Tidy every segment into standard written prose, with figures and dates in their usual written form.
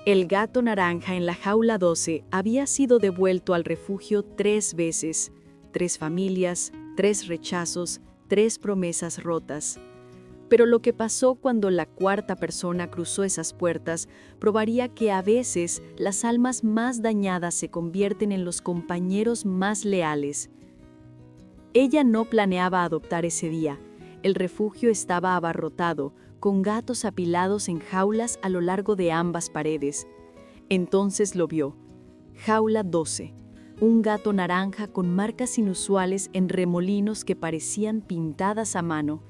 El gato naranja en la jaula 12 había sido devuelto al refugio 3 veces, 3 familias, 3 rechazos, 3 promesas rotas. Pero lo que pasó cuando la cuarta persona cruzó esas puertas probaría que a veces las almas más dañadas se convierten en los compañeros más leales. Ella no planeaba adoptar ese día. El refugio estaba abarrotado, con gatos apilados en jaulas a lo largo de ambas paredes. Entonces lo vio. Jaula 12. Un gato naranja con marcas inusuales en remolinos que parecían pintadas a mano.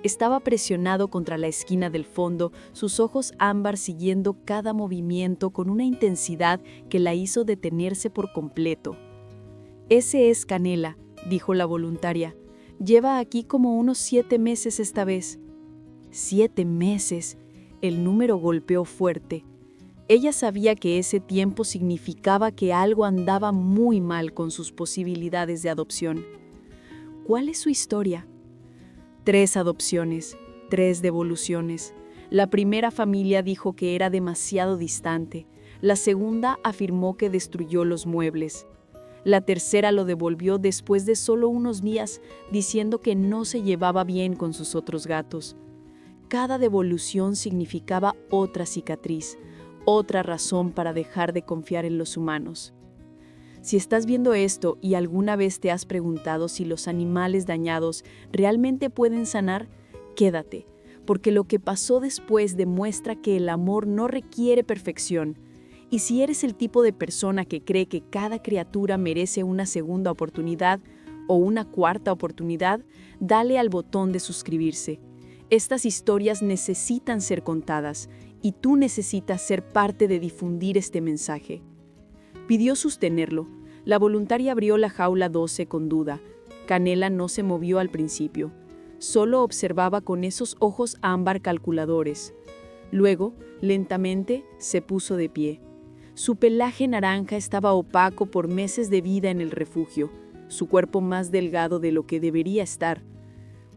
Estaba presionado contra la esquina del fondo, sus ojos ámbar siguiendo cada movimiento con una intensidad que la hizo detenerse por completo. «Ese es Canela», dijo la voluntaria. «Lleva aquí como unos 7 meses esta vez». 7 meses. El número golpeó fuerte. Ella sabía que ese tiempo significaba que algo andaba muy mal con sus posibilidades de adopción. ¿Cuál es su historia? 3 adopciones, 3 devoluciones. La primera familia dijo que era demasiado distante. La segunda afirmó que destruyó los muebles. La tercera lo devolvió después de solo unos días, diciendo que no se llevaba bien con sus otros gatos. Cada devolución significaba otra cicatriz, otra razón para dejar de confiar en los humanos. Si estás viendo esto y alguna vez te has preguntado si los animales dañados realmente pueden sanar, quédate, porque lo que pasó después demuestra que el amor no requiere perfección. Y si eres el tipo de persona que cree que cada criatura merece una segunda oportunidad o una cuarta oportunidad, dale al botón de suscribirse. Estas historias necesitan ser contadas y tú necesitas ser parte de difundir este mensaje. Pidió sostenerlo. La voluntaria abrió la jaula 12 con duda. Canela no se movió al principio. Solo observaba con esos ojos ámbar calculadores. Luego, lentamente, se puso de pie. Su pelaje naranja estaba opaco por meses de vida en el refugio, su cuerpo más delgado de lo que debería estar.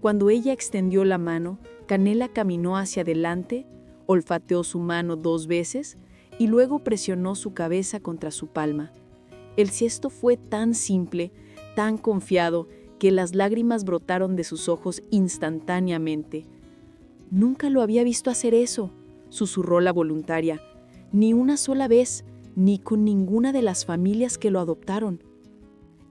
Cuando ella extendió la mano, Canela caminó hacia adelante, olfateó su mano 2 veces y luego presionó su cabeza contra su palma. El gesto fue tan simple, tan confiado, que las lágrimas brotaron de sus ojos instantáneamente. «Nunca lo había visto hacer eso», susurró la voluntaria. «Ni una sola vez, ni con ninguna de las familias que lo adoptaron».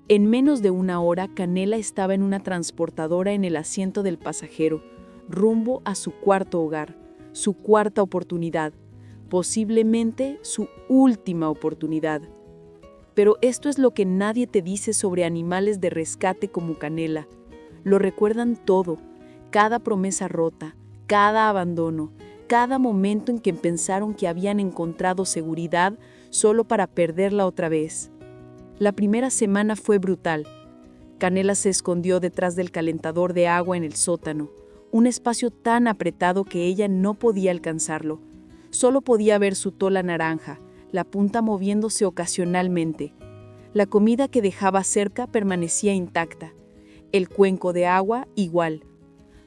En menos de 1 hora, Canela estaba en una transportadora en el asiento del pasajero, rumbo a su cuarto hogar, su cuarta oportunidad, posiblemente su última oportunidad. Pero esto es lo que nadie te dice sobre animales de rescate como Canela. Lo recuerdan todo, cada promesa rota, cada abandono, cada momento en que pensaron que habían encontrado seguridad solo para perderla otra vez. La primera semana fue brutal. Canela se escondió detrás del calentador de agua en el sótano, un espacio tan apretado que ella no podía alcanzarlo. Solo podía ver su tola naranja, la punta moviéndose ocasionalmente. La comida que dejaba cerca permanecía intacta. El cuenco de agua igual.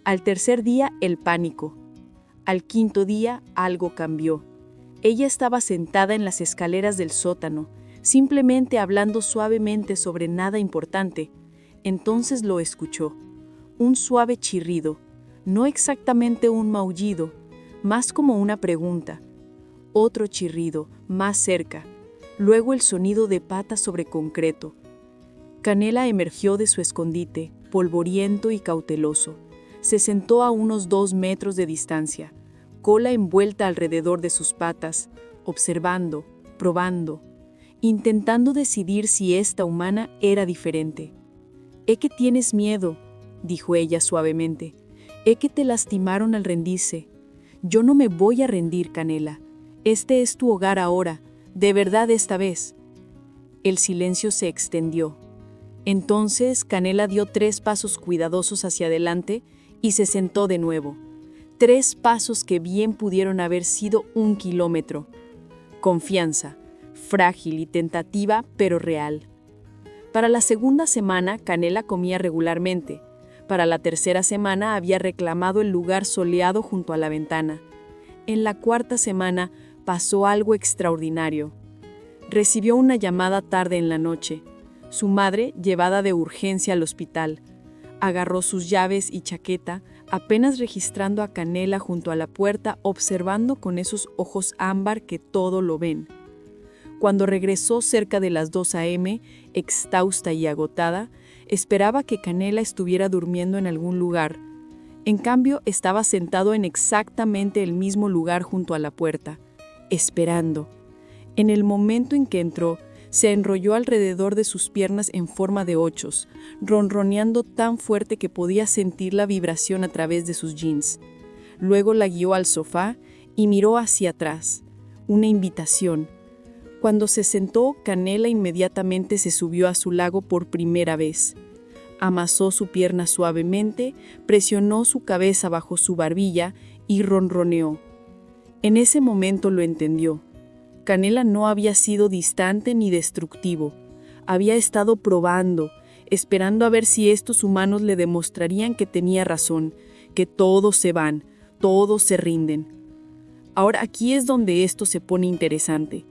Al tercer día, el pánico. Al quinto día, algo cambió. Ella estaba sentada en las escaleras del sótano, simplemente hablando suavemente sobre nada importante. Entonces lo escuchó. Un suave chirrido, no exactamente un maullido, más como una pregunta. Otro chirrido, más cerca. Luego el sonido de patas sobre concreto. Canela emergió de su escondite, polvoriento y cauteloso. Se sentó a unos 2 metros de distancia, cola envuelta alrededor de sus patas, observando, probando, intentando decidir si esta humana era diferente. «Es que tienes miedo», dijo ella suavemente. «Es que te lastimaron al rendirse. Yo no me voy a rendir, Canela. Este es tu hogar ahora, de verdad esta vez». El silencio se extendió. Entonces Canela dio 3 pasos cuidadosos hacia adelante y se sentó de nuevo. 3 pasos que bien pudieron haber sido 1 kilómetro. Confianza, frágil y tentativa, pero real. Para la segunda semana, Canela comía regularmente. Para la tercera semana había reclamado el lugar soleado junto a la ventana. En la cuarta semana, pasó algo extraordinario. Recibió una llamada tarde en la noche. Su madre, llevada de urgencia al hospital, agarró sus llaves y chaqueta, apenas registrando a Canela junto a la puerta, observando con esos ojos ámbar que todo lo ven. Cuando regresó cerca de las 2 a.m., exhausta y agotada, esperaba que Canela estuviera durmiendo en algún lugar. En cambio, estaba sentado en exactamente el mismo lugar junto a la puerta, esperando. En el momento en que entró, se enrolló alrededor de sus piernas en forma de ochos, ronroneando tan fuerte que podía sentir la vibración a través de sus jeans. Luego la guió al sofá y miró hacia atrás. Una invitación. Cuando se sentó, Canela inmediatamente se subió a su lago por primera vez. Amasó su pierna suavemente, presionó su cabeza bajo su barbilla y ronroneó. En ese momento lo entendió. Canela no había sido distante ni destructivo. Había estado probando, esperando a ver si estos humanos le demostrarían que tenía razón, que todos se van, todos se rinden. Ahora aquí es donde esto se pone interesante.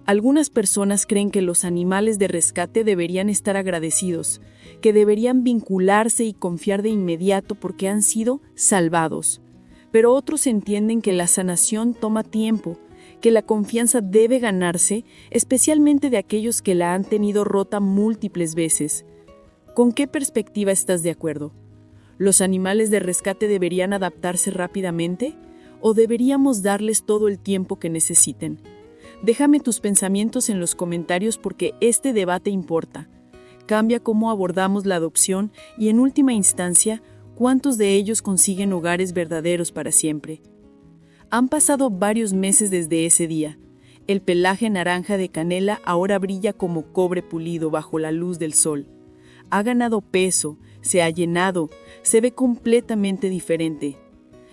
Algunas personas creen que los animales de rescate deberían estar agradecidos, que deberían vincularse y confiar de inmediato porque han sido salvados. Pero otros entienden que la sanación toma tiempo, que la confianza debe ganarse, especialmente de aquellos que la han tenido rota múltiples veces. ¿Con qué perspectiva estás de acuerdo? ¿Los animales de rescate deberían adaptarse rápidamente o deberíamos darles todo el tiempo que necesiten? Déjame tus pensamientos en los comentarios porque este debate importa. Cambia cómo abordamos la adopción y, en última instancia, cuántos de ellos consiguen hogares verdaderos para siempre. Han pasado varios meses desde ese día. El pelaje naranja de Canela ahora brilla como cobre pulido bajo la luz del sol. Ha ganado peso, se ha llenado, se ve completamente diferente.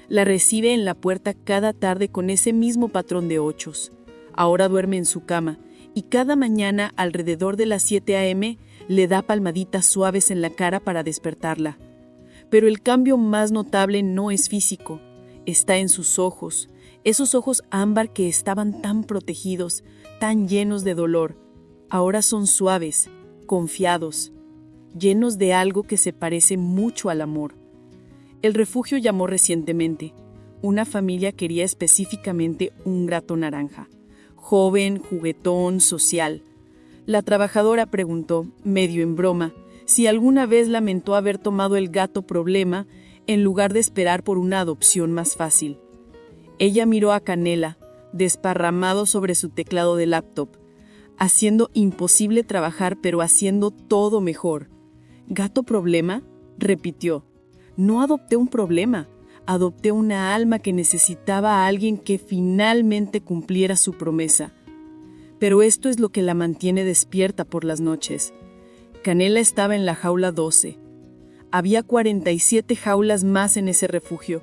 La recibe en la puerta cada tarde con ese mismo patrón de ochos. Ahora duerme en su cama y cada mañana alrededor de las 7 a.m. le da palmaditas suaves en la cara para despertarla. Pero el cambio más notable no es físico. Está en sus ojos, esos ojos ámbar que estaban tan protegidos, tan llenos de dolor. Ahora son suaves, confiados, llenos de algo que se parece mucho al amor. El refugio llamó recientemente. Una familia quería específicamente un gato naranja. Joven, juguetón, social. La trabajadora preguntó, medio en broma, si alguna vez lamentó haber tomado el gato problema en lugar de esperar por una adopción más fácil. Ella miró a Canela, desparramado sobre su teclado de laptop, haciendo imposible trabajar pero haciendo todo mejor. ¿Gato problema?, repitió. No adopté un problema, adopté una alma que necesitaba a alguien que finalmente cumpliera su promesa. Pero esto es lo que la mantiene despierta por las noches. Canela estaba en la jaula 12. Había 47 jaulas más en ese refugio.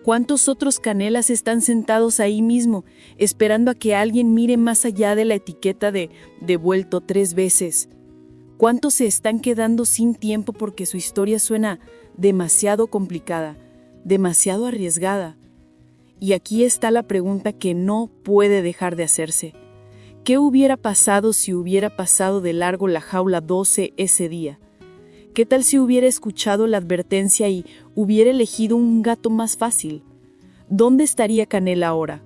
¿Cuántos otros Canelas están sentados ahí mismo, esperando a que alguien mire más allá de la etiqueta de devuelto 3 veces? ¿Cuántos se están quedando sin tiempo porque su historia suena demasiado complicada, demasiado arriesgada? Y aquí está la pregunta que no puede dejar de hacerse. ¿Qué hubiera pasado si hubiera pasado de largo la jaula 12 ese día? ¿Qué tal si hubiera escuchado la advertencia y hubiera elegido un gato más fácil? ¿Dónde estaría Canela ahora?